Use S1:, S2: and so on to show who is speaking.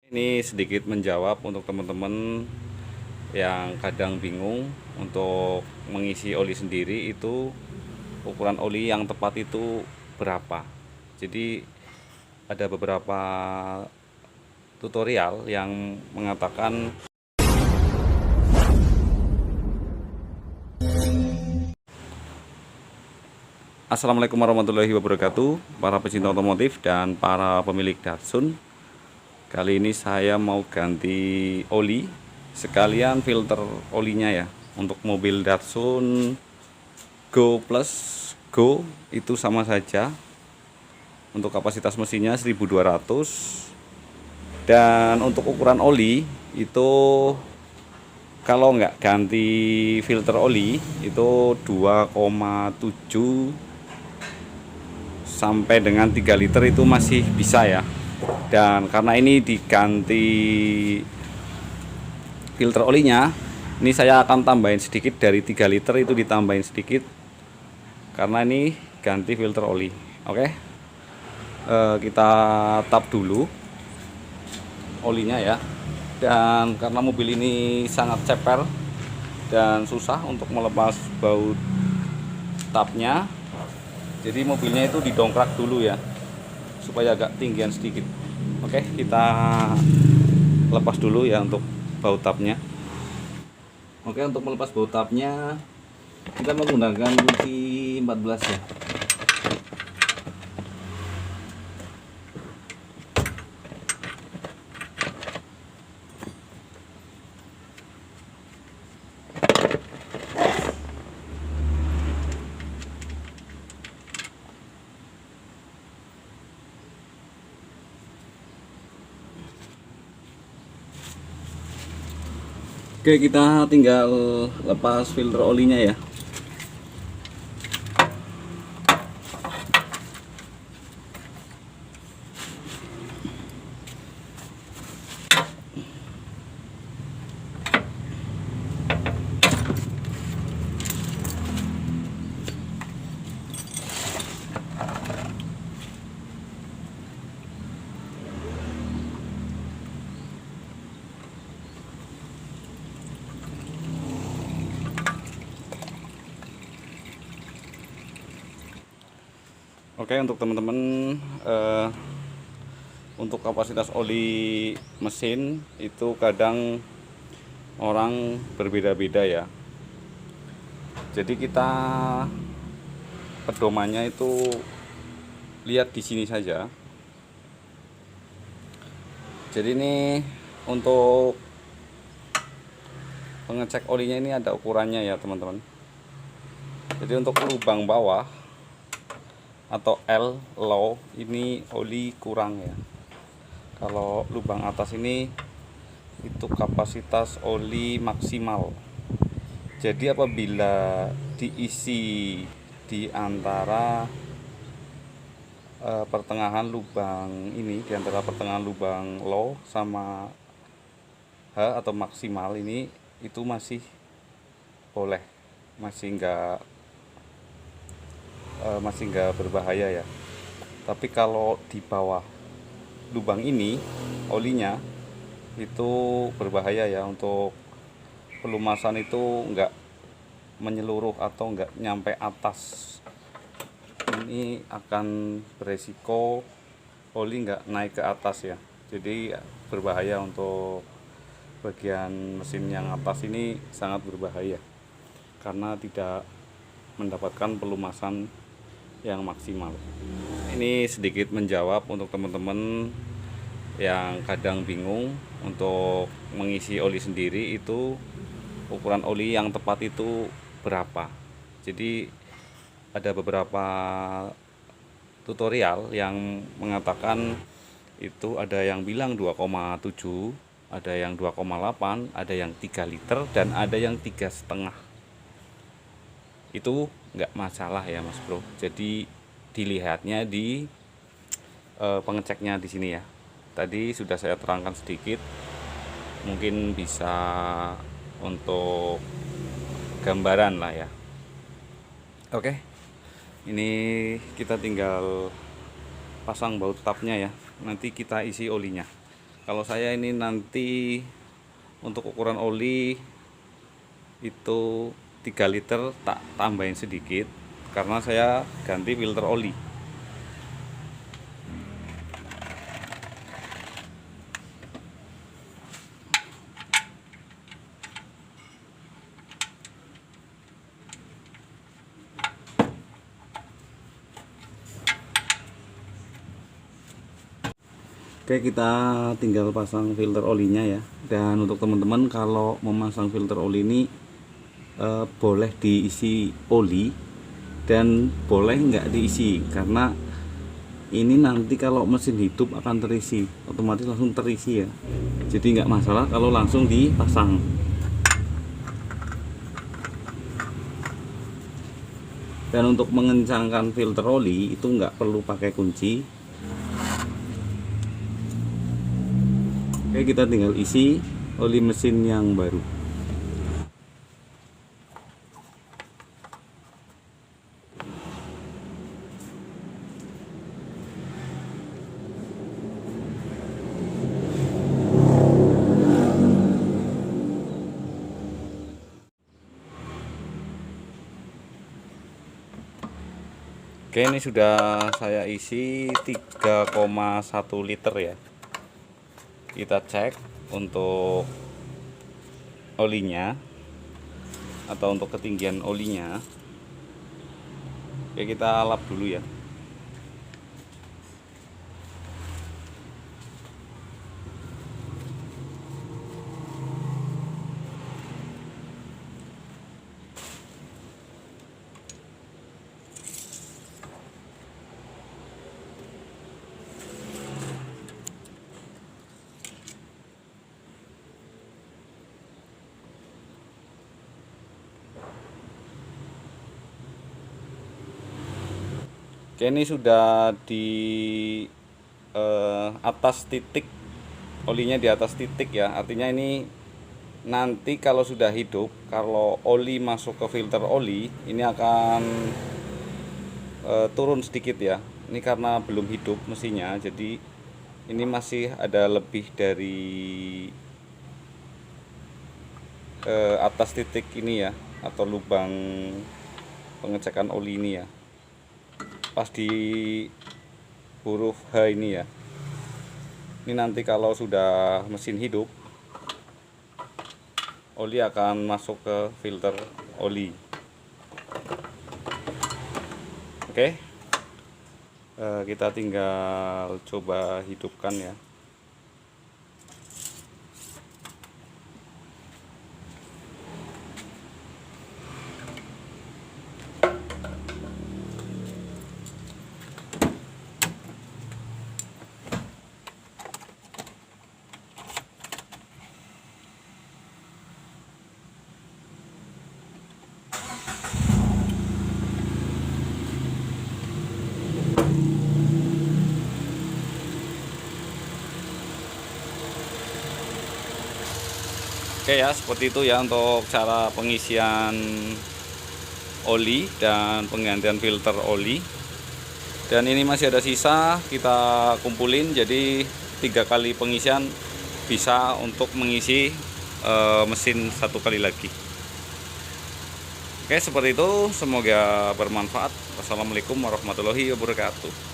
S1: Ini sedikit menjawab untuk teman-teman yang kadang bingung untuk mengisi oli sendiri, itu ukuran oli yang tepat itu berapa. Jadi ada beberapa tutorial yang mengatakan Assalamualaikum warahmatullahi wabarakatuh, para pecinta otomotif dan para pemilik Datsun. Kali ini saya mau ganti oli, sekalian filter olinya ya. Untuk mobil Datsun Go Plus Go itu sama saja. Untuk kapasitas mesinnya 1200. Dan untuk ukuran oli itu kalau nggak ganti filter oli itu 2,7 sampai dengan 3 liter itu masih bisa ya. Dan karena ini diganti filter olinya, ini saya akan tambahin sedikit, dari 3 liter itu ditambahin sedikit karena ini ganti filter oli. Oke, kita tap dulu olinya ya. Dan karena mobil ini sangat ceper dan susah untuk melepas baut tapnya, jadi mobilnya itu didongkrak dulu ya, supaya agak tinggian sedikit. Oke, kita lepas dulu ya untuk baut tapnya. Oke, untuk melepas baut tapnya kita menggunakan kunci 14 ya. Oke, kita tinggal lepas filter olinya ya. Oke, untuk teman-teman, untuk kapasitas oli mesin itu kadang orang berbeda-beda ya. Jadi kita pedomannya itu lihat di sini saja. Jadi ini untuk pengecek olinya ini ada ukurannya ya teman-teman. Jadi untuk lubang bawah atau L low ini oli kurang ya. Kalau lubang atas ini itu kapasitas oli maksimal. Jadi apabila diisi di antara pertengahan lubang ini, di antara pertengahan lubang low sama H atau maksimal ini, itu masih boleh, masih nggak berbahaya ya. Tapi kalau di bawah lubang ini olinya itu berbahaya ya. Untuk pelumasan itu nggak menyeluruh atau nggak nyampe atas, ini akan beresiko oli nggak naik ke atas ya. Jadi berbahaya. Untuk bagian mesin yang atas ini sangat berbahaya karena tidak mendapatkan pelumasan yang maksimal. Ini sedikit menjawab untuk teman-teman yang kadang bingung untuk mengisi oli sendiri, itu ukuran oli yang tepat itu berapa. Jadi ada beberapa tutorial yang mengatakan itu, ada yang bilang 2,7, ada yang 2,8, ada yang 3 liter, dan ada yang 3,5. Itu nggak masalah ya Mas Bro. Jadi dilihatnya di pengeceknya di sini ya. Tadi sudah saya terangkan sedikit, mungkin bisa untuk gambaran lah ya. Oke, ini kita tinggal pasang baut tapnya ya. Nanti kita isi olinya. Kalau saya ini nanti untuk ukuran oli itu 3 liter, tak tambahin sedikit karena saya ganti filter oli. Oke, kita tinggal pasang filter olinya ya. Dan untuk teman-teman kalau memasang filter oli ini boleh diisi oli dan boleh nggak diisi, karena ini nanti kalau mesin hidup akan terisi, otomatis langsung terisi ya. Jadi nggak masalah kalau langsung dipasang. Dan untuk mengencangkan filter oli itu nggak perlu pakai kunci. Oke, kita tinggal isi oli mesin yang baru. Oke, ini sudah saya isi 3,1 liter ya. Kita cek untuk olinya atau untuk ketinggian olinya. Oke, kita lap dulu ya. Oke, ini sudah di atas titik, olinya di atas titik ya. Artinya ini nanti kalau sudah hidup, kalau oli masuk ke filter oli, ini akan turun sedikit ya. Ini karena belum hidup mesinnya, jadi ini masih ada lebih dari atas titik ini ya, atau lubang pengecekan oli ini ya, pas di huruf H ini ya. Ini nanti kalau sudah mesin hidup, oli akan masuk ke filter oli. Oke, kita tinggal coba hidupkan ya. Oke ya, seperti itu ya untuk cara pengisian oli dan penggantian filter oli. Dan ini masih ada sisa, kita kumpulin jadi 3 kali pengisian bisa untuk mengisi mesin 1 kali lagi. Oke, seperti itu, semoga bermanfaat. Wassalamualaikum warahmatullahi wabarakatuh.